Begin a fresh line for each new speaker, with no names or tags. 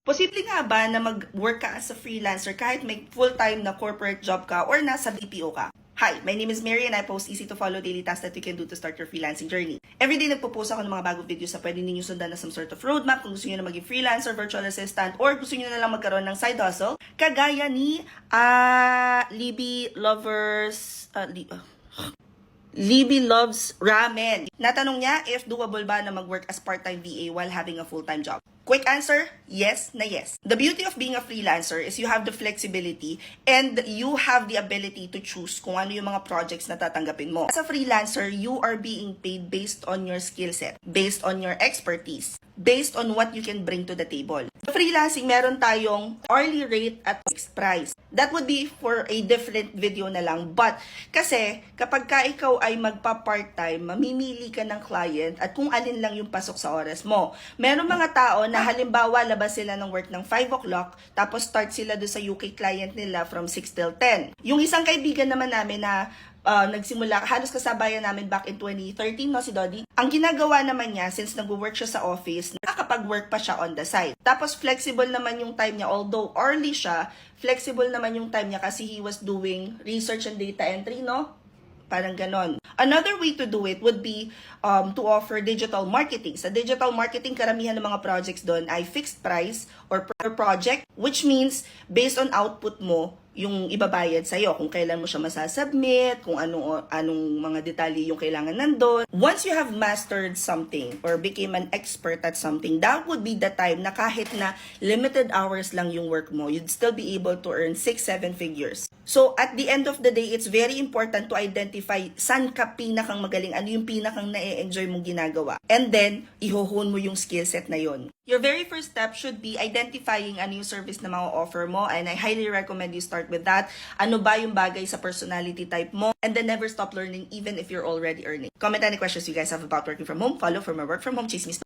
Posible nga ba na mag-work ka as a freelancer kahit may full-time na corporate job ka or nasa BPO ka? Hi, my name is Mary and I post easy-to-follow daily tasks that you can do to start your freelancing journey. Everyday nagpo-post ako ng mga bagong videos na pwede ninyo sundan na some sort of roadmap kung gusto niyo na maging freelancer, virtual assistant, or gusto niyo na lang magkaroon ng side hustle. Kagaya ni Libby Loves Ramen. Natanong niya if doable ba na mag-work as part-time VA while having a full-time job. Quick answer, yes na yes. The beauty of being a freelancer is you have the flexibility and you have the ability to choose kung ano yung mga projects na tatanggapin mo. As a freelancer, you are being paid based on your skill set, based on your expertise, based on what you can bring to the table. Sa freelancing, meron tayong hourly rate at fixed price. That would be for a different video na lang. But kasi kapag ka ikaw ay magpa-part-time, mamimili ka ng client at kung alin lang yung pasok sa oras mo. Meron mga tao na halimbawa labas sila ng work ng 5 o'clock tapos start sila doon sa UK client nila from 6 till 10. Yung isang kaibigan naman namin na nagsimula, halos kasabayan namin back in 2013, no, si Dodi. Ang ginagawa naman niya, since nag-work siya sa office, nakakapag-work pa siya on the side. Tapos flexible naman yung time niya, although early siya, flexible naman yung time niya kasi he was doing research and data entry, no? Parang ganon. Another way to do it would be to offer digital marketing. Sa digital marketing, karamihan ng mga projects doon ay fixed price or per project, which means based on output mo, yung ibabayad sa'yo, kung kailan mo siya masasubmit, kung anong mga detalye yung kailangan nandun. Once you have mastered something or became an expert at something, that would be the time na kahit na limited hours lang yung work mo, you'd still be able to earn 6-7 figures. So, at the end of the day, it's very important to identify saan ka pinakang magaling, ano yung pinakang na-enjoy mong ginagawa. And then, ihohone mo yung skill set na yon. Your very first step should be identifying ano yung service na ma-offer mo, and I highly recommend you start with that. Ano ba yung bagay sa personality type mo, and then never stop learning even if you're already earning. Comment any questions you guys have about working from home. Follow for more work from home chismis.